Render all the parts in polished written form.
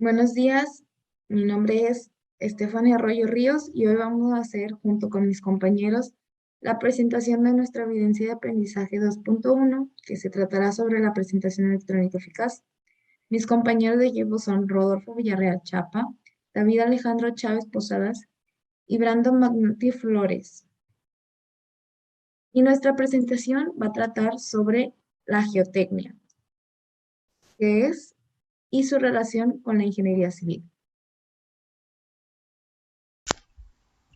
Buenos días, mi nombre es Estefania Arroyo Ríos y hoy vamos a hacer, junto con mis compañeros, la presentación de nuestra evidencia de aprendizaje 2.1, que se tratará sobre la presentación electrónica eficaz. Mis compañeros de equipo son Rodolfo Villarreal Chapa, David Alejandro Chávez Posadas y Brandon Magnotti Flores. Y nuestra presentación va a tratar sobre la geotecnia, qué es y su relación con la ingeniería civil.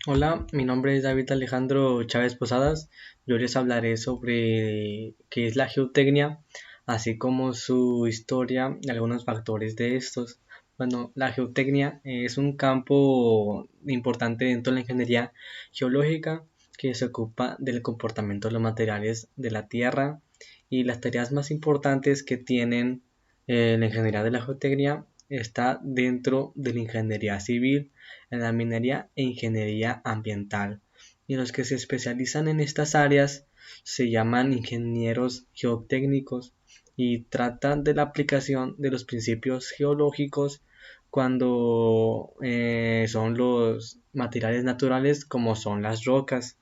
Hola, mi nombre es David Alejandro Chávez Posadas. Yo les hablaré sobre qué es la geotecnia, así como su historia y algunos factores de estos. Bueno, la geotecnia es un campo importante dentro de la ingeniería geológica que se ocupa del comportamiento de los materiales de la Tierra y las tareas más importantes que tienen la ingeniería de la geotecnia está dentro de la ingeniería civil, en la minería e ingeniería ambiental. Y los que se especializan en estas áreas se llaman ingenieros geotécnicos y tratan de la aplicación de los principios geológicos cuando son los materiales naturales como son las rocas.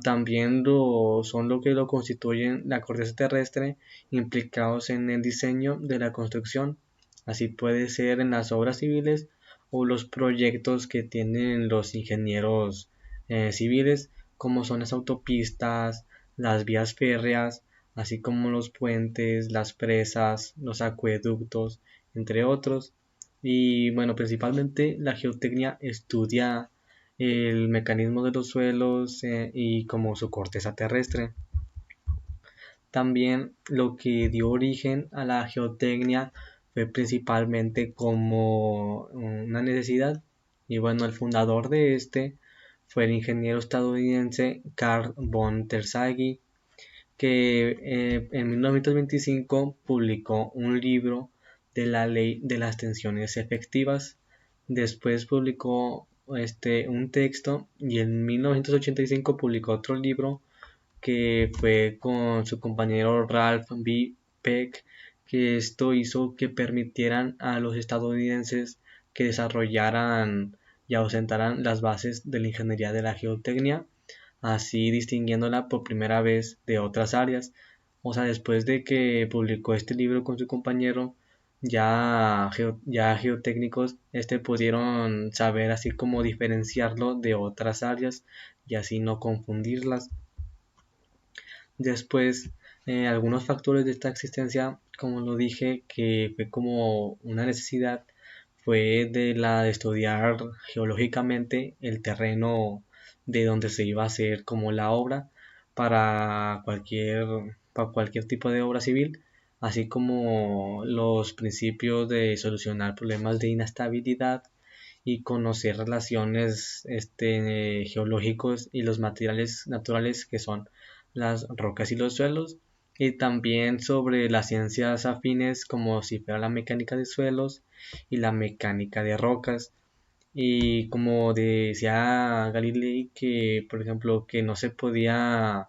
También son lo que lo constituyen la corteza terrestre implicados en el diseño de la construcción. Así puede ser en las obras civiles o los proyectos que tienen los ingenieros civiles, como son las autopistas, las vías férreas, así como los puentes, las presas, los acueductos, entre otros. Y bueno, principalmente la geotecnia estudia el mecanismo de los suelos y como su corteza terrestre. También lo que dio origen a la geotecnia fue principalmente como una necesidad, y bueno, el fundador de este fue el ingeniero estadounidense Carl von Terzaghi, que en 1925 publicó un libro de la ley de las tensiones efectivas. Después publicó un texto y en 1985 publicó otro libro que fue con su compañero Ralph B. Peck, que esto hizo que permitieran a los estadounidenses que desarrollaran y ausentaran las bases de la ingeniería de la geotecnia, así distinguiéndola por primera vez de otras áreas. O sea, después de que publicó este libro con su compañero, ya geotécnicos pudieron saber así como diferenciarlo de otras áreas y así no confundirlas. Después, algunos factores de esta existencia, como lo dije, que fue como una necesidad, fue de la de estudiar geológicamente el terreno de donde se iba a hacer como la obra para cualquier tipo de obra civil, así como los principios de solucionar problemas de inestabilidad y conocer relaciones geológicos y los materiales naturales que son las rocas y los suelos, y también sobre las ciencias afines como si fuera la mecánica de suelos y la mecánica de rocas. Y como decía Galilei, que por ejemplo que no se podía,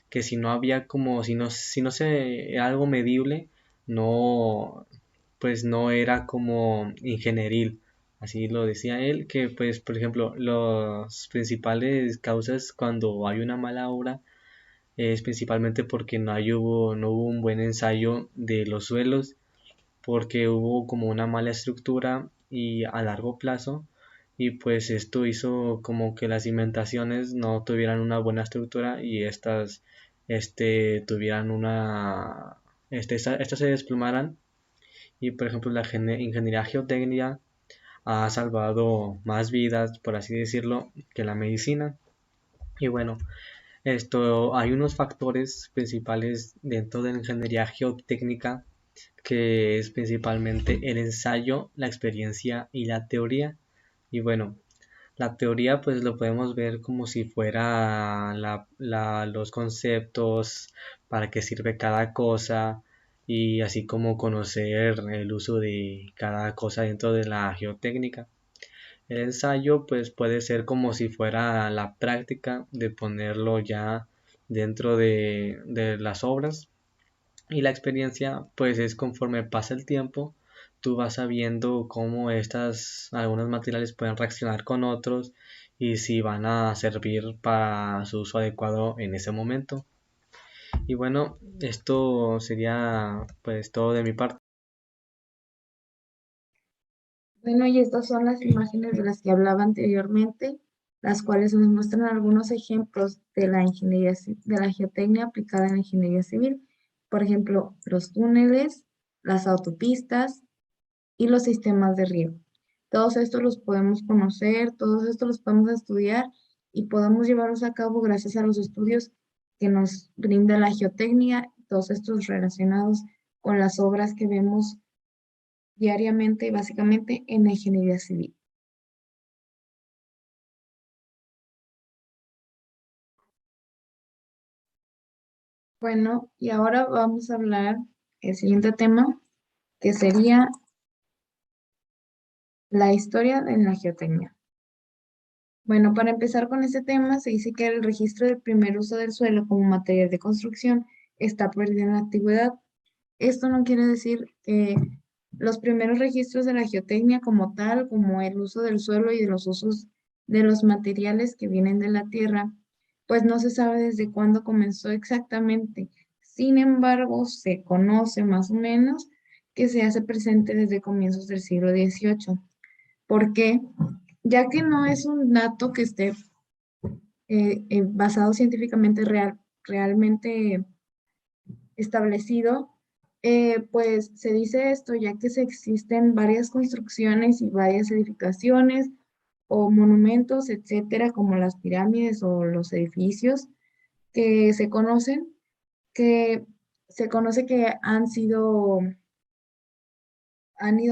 que si no había como, si no se era algo medible, no, pues no era como ingenieril. Así lo decía él, que pues por ejemplo las principales causas cuando hay una mala obra es principalmente porque no hubo un buen ensayo de los suelos, porque hubo como una mala estructura y a largo plazo, y pues esto hizo como que las cimentaciones no tuvieran una buena estructura y tuvieran estas se desplomaran. Y por ejemplo la ingeniería geotécnica ha salvado más vidas, por así decirlo, que la medicina. Y bueno, hay unos factores principales dentro de la ingeniería geotécnica, que es principalmente el ensayo, la experiencia y la teoría. Y bueno, la teoría pues lo podemos ver como si fuera los conceptos, para qué sirve cada cosa y así como conocer el uso de cada cosa dentro de la geotécnica. El ensayo pues puede ser como si fuera la práctica de ponerlo ya dentro de las obras, y la experiencia pues es conforme pasa el tiempo tú vas sabiendo cómo algunos materiales pueden reaccionar con otros y si van a servir para su uso adecuado en ese momento. Y bueno, esto sería pues todo de mi parte. Bueno, y estas son las imágenes de las que hablaba anteriormente, las cuales nos muestran algunos ejemplos de la ingeniería, de la geotecnia aplicada en la ingeniería civil. Por ejemplo, los túneles, las autopistas y los sistemas de riego. Todos estos los podemos conocer, todos estos los podemos estudiar y podemos llevarlos a cabo gracias a los estudios que nos brinda la geotecnia, todos estos relacionados con las obras que vemos diariamente y básicamente en la ingeniería civil. Bueno, y ahora vamos a hablar el siguiente tema, que sería la historia de la geotecnia. Bueno, para empezar con este tema, se dice que el registro del primer uso del suelo como material de construcción está perdido en la antigüedad. Esto no quiere decir que los primeros registros de la geotecnia como tal, como el uso del suelo y de los usos de los materiales que vienen de la tierra, pues no se sabe desde cuándo comenzó exactamente. Sin embargo, se conoce más o menos que se hace presente desde comienzos del siglo XVIII. ¿Por qué? Ya que no es un dato que esté basado científicamente realmente establecido, pues se dice esto ya que se existen varias construcciones y varias edificaciones o monumentos, etcétera, como las pirámides o los edificios que se conocen, que se conoce que han ido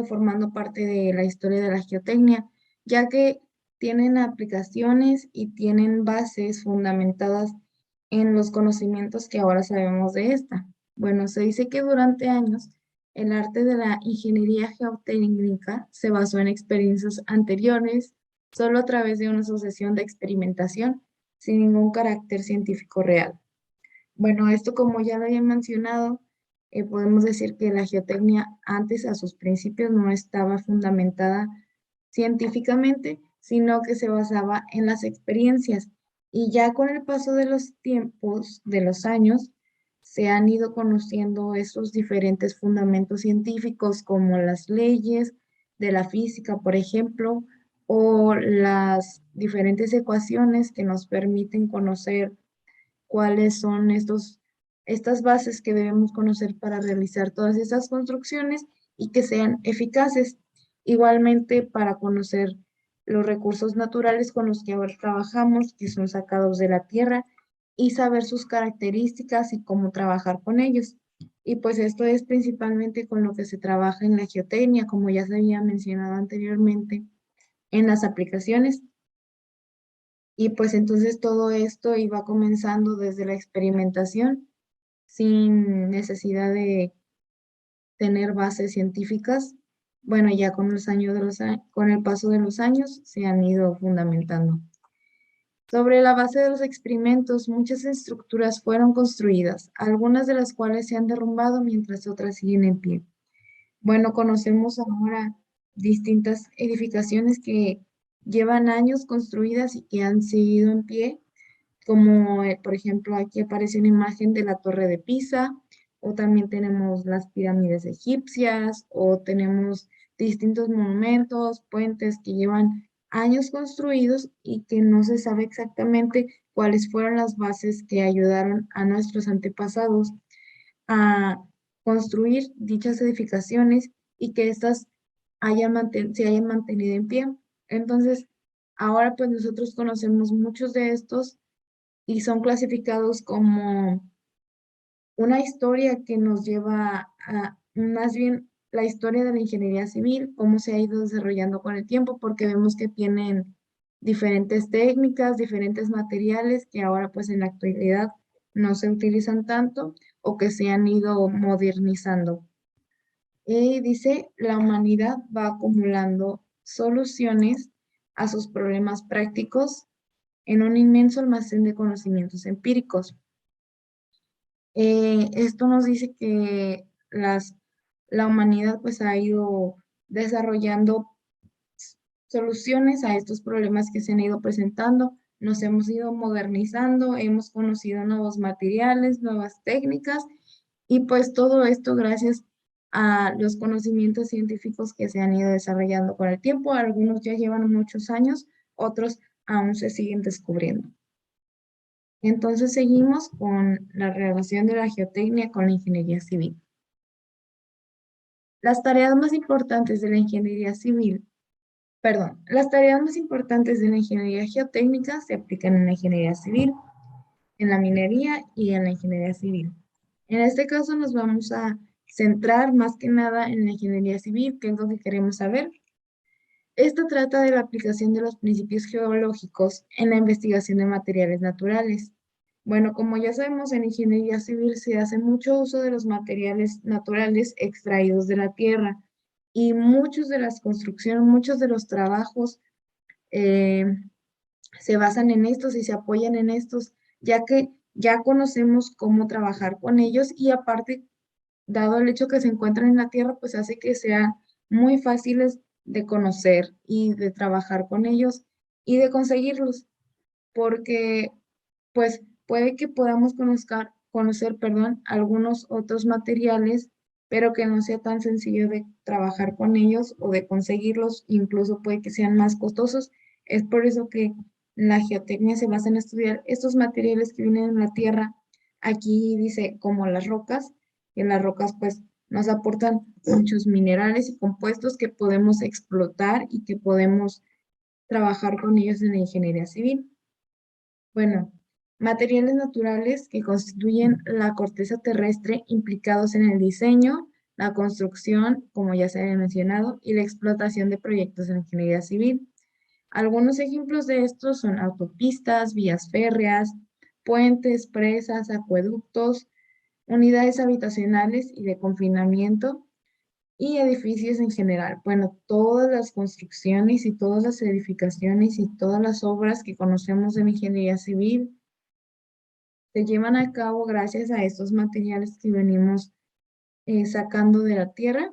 formando parte de la historia de la geotecnia, ya que tienen aplicaciones y tienen bases fundamentadas en los conocimientos que ahora sabemos de esta. Bueno, se dice que durante años el arte de la ingeniería geotécnica se basó en experiencias anteriores, solo a través de una sucesión de experimentación sin ningún carácter científico real. Bueno, esto como ya lo había mencionado, podemos decir que la geotecnia antes a sus principios no estaba fundamentada científicamente, sino que se basaba en las experiencias. Y ya con el paso de los tiempos, de los años, se han ido conociendo esos diferentes fundamentos científicos como las leyes de la física, por ejemplo, o las diferentes ecuaciones que nos permiten conocer cuáles son estas bases que debemos conocer para realizar todas esas construcciones y que sean eficaces. Igualmente para conocer los recursos naturales con los que ahora trabajamos, que son sacados de la tierra, y saber sus características y cómo trabajar con ellos. Y pues esto es principalmente con lo que se trabaja en la geotecnia, como ya se había mencionado anteriormente, en las aplicaciones. Y pues entonces todo esto iba comenzando desde la experimentación sin necesidad de tener bases científicas. Bueno, ya con los años con el paso de los años se han ido fundamentando. Sobre la base de los experimentos, muchas estructuras fueron construidas, algunas de las cuales se han derrumbado mientras otras siguen en pie. Bueno, conocemos ahora distintas edificaciones que llevan años construidas y que han seguido en pie, como por ejemplo aquí aparece una imagen de la Torre de Pisa, o también tenemos las pirámides egipcias, o tenemos distintos monumentos, puentes que llevan años construidos y que no se sabe exactamente cuáles fueron las bases que ayudaron a nuestros antepasados a construir dichas edificaciones y que éstas se hayan mantenido en pie. Entonces, ahora pues nosotros conocemos muchos de estos y son clasificados como una historia que nos lleva a, más bien, la historia de la ingeniería civil, cómo se ha ido desarrollando con el tiempo, porque vemos que tienen diferentes técnicas, diferentes materiales que ahora pues en la actualidad no se utilizan tanto o que se han ido modernizando. Y dice, la humanidad va acumulando soluciones a sus problemas prácticos en un inmenso almacén de conocimientos empíricos. Esto nos dice que la humanidad pues ha ido desarrollando soluciones a estos problemas que se han ido presentando. Nos hemos ido modernizando, hemos conocido nuevos materiales, nuevas técnicas y pues todo esto gracias a los conocimientos científicos que se han ido desarrollando con el tiempo. Algunos ya llevan muchos años, otros aún se siguen descubriendo. Entonces seguimos con la relación de la geotecnia con la ingeniería civil. Las tareas más importantes de la ingeniería civil, perdón, las tareas más importantes de la ingeniería geotécnica se aplican en la ingeniería civil, en la minería y en la ingeniería civil. En este caso nos vamos a centrar más que nada en la ingeniería civil, que es lo que queremos saber. Esto trata de la aplicación de los principios geológicos en la investigación de materiales naturales. Bueno, como ya sabemos, en ingeniería civil se hace mucho uso de los materiales naturales extraídos de la tierra y muchos de las construcciones, muchos de los trabajos eh, se basan en estos y se apoyan en estos, ya que ya conocemos cómo trabajar con ellos y aparte, dado el hecho que se encuentran en la tierra, pues hace que sean muy fáciles de conocer y de trabajar con ellos y de conseguirlos, porque pues puede que podamos conocer, perdón, algunos otros materiales, pero que no sea tan sencillo de trabajar con ellos o de conseguirlos, incluso puede que sean más costosos. Es por eso que la geotecnia se basa en estudiar estos materiales que vienen en la tierra. Aquí dice como las rocas, que las rocas pues nos aportan muchos minerales y compuestos que podemos explotar y que podemos trabajar con ellos en la ingeniería civil. Bueno, materiales naturales que constituyen la corteza terrestre implicados en el diseño, la construcción, como ya se había mencionado, y la explotación de proyectos en ingeniería civil. Algunos ejemplos de estos son autopistas, vías férreas, puentes, presas, acueductos, unidades habitacionales y de confinamiento y edificios en general. Bueno, todas las construcciones y todas las edificaciones y todas las obras que conocemos en ingeniería civil se llevan a cabo gracias a estos materiales que venimos sacando de la tierra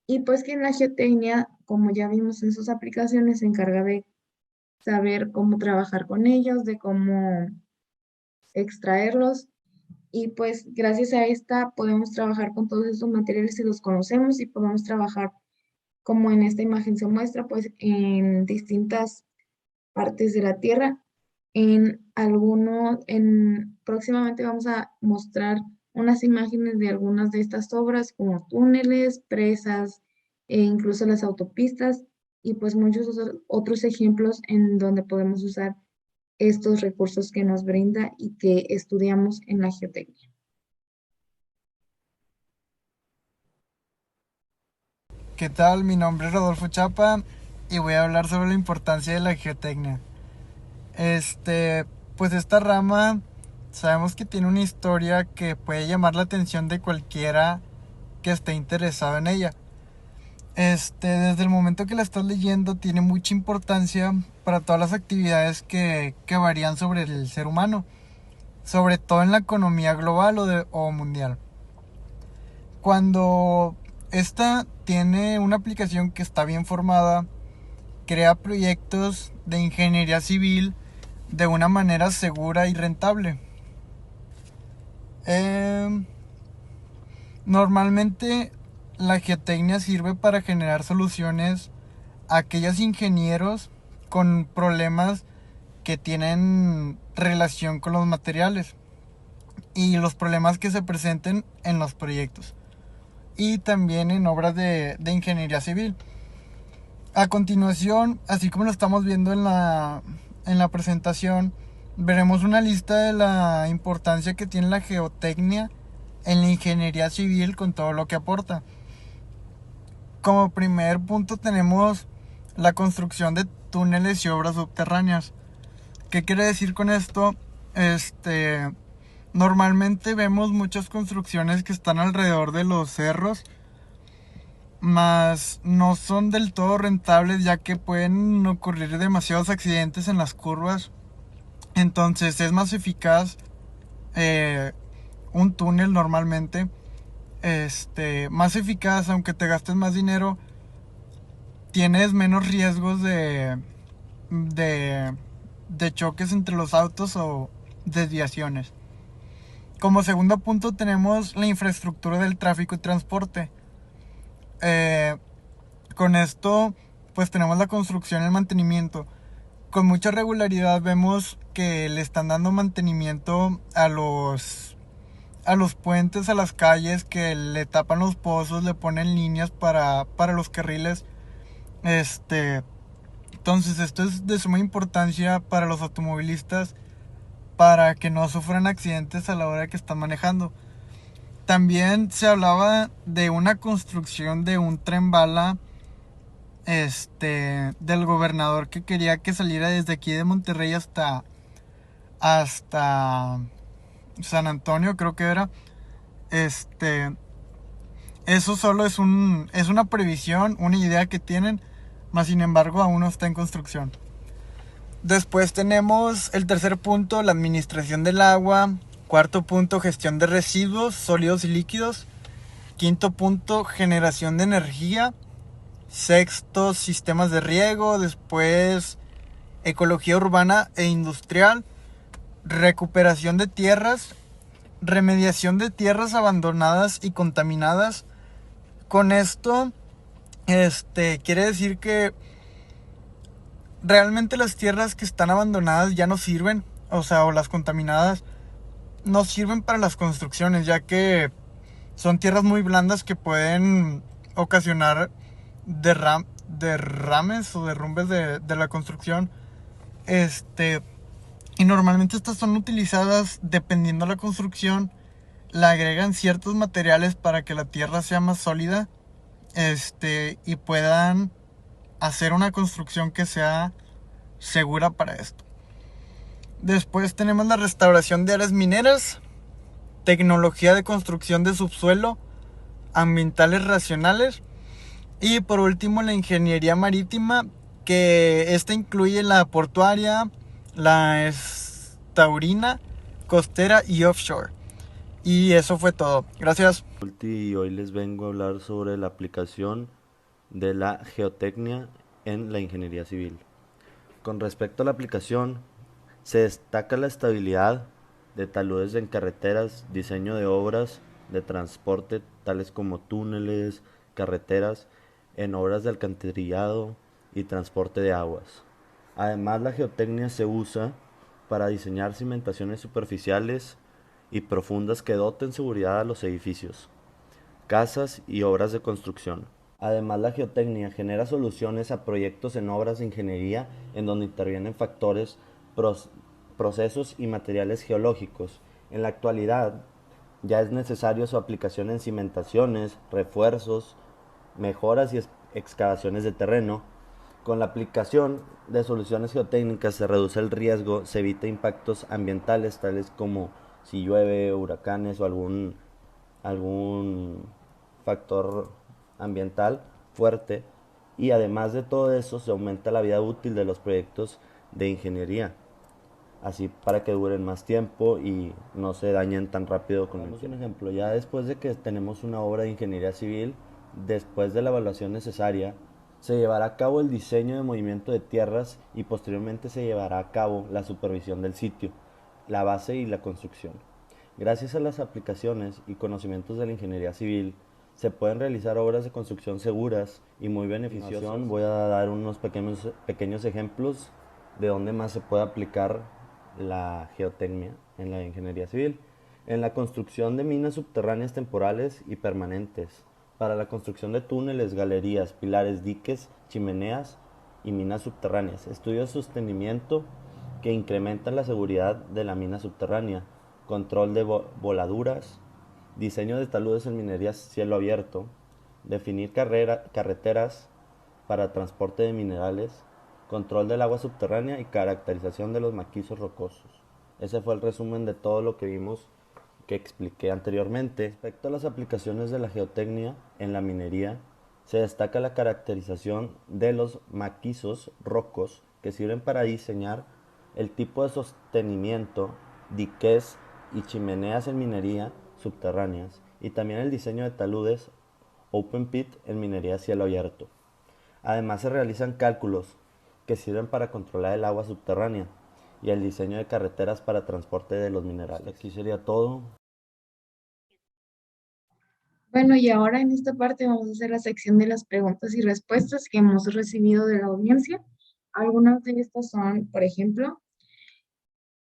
y pues que en la geotecnia, como ya vimos en sus aplicaciones, se encarga de saber cómo trabajar con ellos, de cómo extraerlos y pues gracias a esta podemos trabajar con todos estos materiales si los conocemos y podemos trabajar como en esta imagen se muestra pues en distintas partes de la Tierra. Próximamente vamos a mostrar unas imágenes de algunas de estas obras, como túneles, presas, e incluso las autopistas, y pues muchos otros ejemplos en donde podemos usar estos recursos que nos brinda y que estudiamos en la geotecnia. ¿Qué tal? Mi nombre es Rodolfo Chapa y voy a hablar sobre la importancia de la geotecnia. Pues esta rama sabemos que tiene una historia que puede llamar la atención de cualquiera que esté interesado en ella. Desde el momento que la estás leyendo tiene mucha importancia para todas las actividades que varían sobre el ser humano, sobre todo en la economía global o mundial. Cuando esta tiene una aplicación que está bien formada, crea proyectos de ingeniería civil de una manera segura y rentable. Normalmente la geotecnia sirve para generar soluciones a aquellos ingenieros con problemas que tienen relación con los materiales y los problemas que se presenten en los proyectos y también en obras de ingeniería civil. A continuación, así como lo estamos viendo en la presentación, veremos una lista de la importancia que tiene la geotecnia en la ingeniería civil con todo lo que aporta. Como primer punto tenemos la construcción de túneles y obras subterráneas. ¿Qué quiere decir con esto? Normalmente vemos muchas construcciones que están alrededor de los cerros, mas no son del todo rentables ya que pueden ocurrir demasiados accidentes en las curvas. Entonces es más eficaz un túnel normalmente. Más eficaz, aunque te gastes más dinero, tienes menos riesgos de, de choques entre los autos o desviaciones. Como segundo punto tenemos la infraestructura del tráfico y transporte. Eh, con esto pues tenemos la construcción y el mantenimiento. Con mucha regularidad vemos que le están dando mantenimiento a los puentes, a las calles, que le tapan los pozos, le ponen líneas para los carriles. Entonces esto es de suma importancia para los automovilistas para que no sufran accidentes a la hora que están manejando. También se hablaba de una construcción de un tren bala del gobernador que quería que saliera desde aquí de Monterrey hasta San Antonio, creo que era. Eso solo es una previsión, una idea que tienen, mas sin embargo aún no está en construcción. Después tenemos el tercer punto, la administración del agua. Cuarto punto, gestión de residuos sólidos y líquidos. Quinto punto, generación de energía. Sexto, sistemas de riego. Después, ecología urbana e industrial. Recuperación de tierras. Remediación de tierras abandonadas y contaminadas. Con esto, quiere decir que realmente las tierras que están abandonadas ya no sirven, o las contaminadas no sirven para las construcciones, ya que son tierras muy blandas que pueden ocasionar derrames o derrumbes de la construcción. Y normalmente estas son utilizadas dependiendo de la construcción. Le agregan ciertos materiales para que la tierra sea más sólida, y puedan hacer una construcción que sea segura para esto. Después tenemos la restauración de áreas mineras, tecnología de construcción de subsuelo, ambientales racionales y por último la ingeniería marítima, que esta incluye la portuaria, la taurina, costera y offshore. Y eso fue todo. Gracias. Y hoy les vengo a hablar sobre la aplicación de la geotecnia en la ingeniería civil. Con respecto a la aplicación, se destaca la estabilidad de taludes en carreteras, diseño de obras de transporte tales como túneles, carreteras, en obras de alcantarillado y transporte de aguas. Además, la geotecnia se usa para diseñar cimentaciones superficiales y profundas que doten seguridad a los edificios, casas y obras de construcción. Además, la geotecnia genera soluciones a proyectos en obras de ingeniería en donde intervienen factores, procesos y materiales geológicos. En la actualidad, ya es necesario su aplicación en cimentaciones, refuerzos, mejoras y excavaciones de terreno. Con la aplicación de soluciones geotécnicas se reduce el riesgo, se evita impactos ambientales tales como si llueve, huracanes o algún factor ambiental fuerte, y además de todo eso se aumenta la vida útil de los proyectos de ingeniería, así para que duren más tiempo y no se dañen tan rápido con el tiempo. Un ejemplo, ya después de que tenemos una obra de ingeniería civil, después de la evaluación necesaria, se llevará a cabo el diseño de movimiento de tierras y posteriormente se llevará a cabo la supervisión del sitio, la base y la construcción. Gracias a las aplicaciones y conocimientos de la ingeniería civil, se pueden realizar obras de construcción seguras y muy beneficiosas. Voy a dar unos pequeños ejemplos de dónde más se puede aplicar la geotecnia en la ingeniería civil. En la construcción de minas subterráneas temporales y permanentes, para la construcción de túneles, galerías, pilares, diques, chimeneas y minas subterráneas. Estudios de sostenimiento que incrementan la seguridad de la mina subterránea, control de voladuras, diseño de taludes en minería cielo abierto, definir carreteras para transporte de minerales, control del agua subterránea y caracterización de los maquizos rocosos. Ese fue el resumen de todo lo que vimos, que expliqué anteriormente. Respecto a las aplicaciones de la geotecnia en la minería, se destaca la caracterización de los maquizos rocos que sirven para diseñar el tipo de sostenimiento, diques y chimeneas en minería subterráneas, y también el diseño de taludes open pit en minería cielo abierto. Además se realizan cálculos que sirven para controlar el agua subterránea y el diseño de carreteras para transporte de los minerales. Aquí sería todo. Bueno, y ahora en esta parte vamos a hacer la sección de las preguntas y respuestas que hemos recibido de la audiencia. Algunas de estas son, por ejemplo,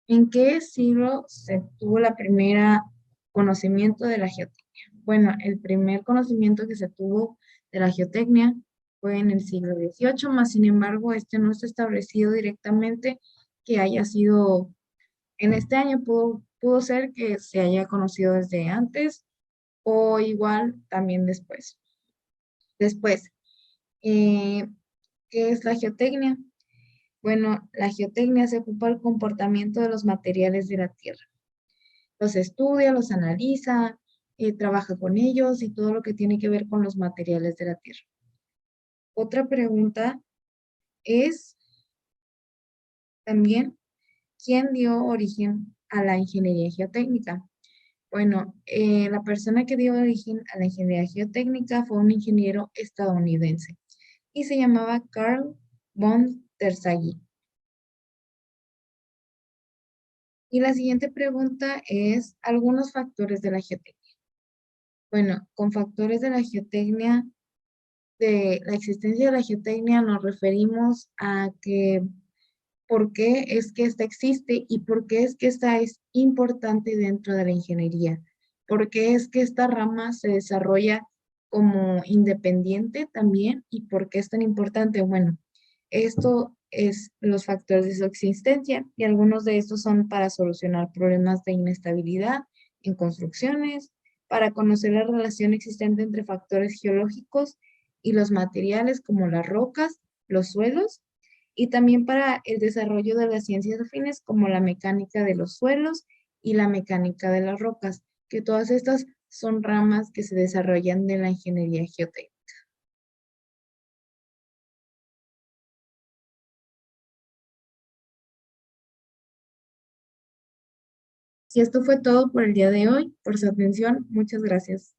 ¿en qué siglo se tuvo la primera conocimiento de la geotecnia? Bueno, el primer conocimiento que se tuvo de la geotecnia fue en el siglo XVIII, más sin embargo, este no está establecido directamente que haya sido en este año. Pudo ser que se haya conocido desde antes o igual también después. Después, eh, ¿qué es la geotecnia? Bueno, la geotecnia se ocupa del comportamiento de los materiales de la Tierra. Los estudia, los analiza, trabaja con ellos y todo lo que tiene que ver con los materiales de la Tierra. Otra pregunta es también, ¿quién dio origen a la ingeniería geotécnica? Bueno, la persona que dio origen a la ingeniería geotécnica fue un ingeniero estadounidense y se llamaba Carl von der Sagi. Y la siguiente pregunta es, algunos factores de la geotecnia. Bueno, con factores de la geotecnia, de la existencia de la geotecnia nos referimos a que por qué es que esta existe y por qué es que esta es importante dentro de la ingeniería. Por qué es que esta rama se desarrolla como independiente también y por qué es tan importante. Bueno, esto es los factores de su existencia y algunos de estos son para solucionar problemas de inestabilidad en construcciones, para conocer la relación existente entre factores geológicos y los materiales como las rocas, los suelos, y también para el desarrollo de las ciencias afines como la mecánica de los suelos y la mecánica de las rocas, que todas estas son ramas que se desarrollan de la ingeniería geotécnica. Y esto fue todo por el día de hoy. Por su atención, muchas gracias.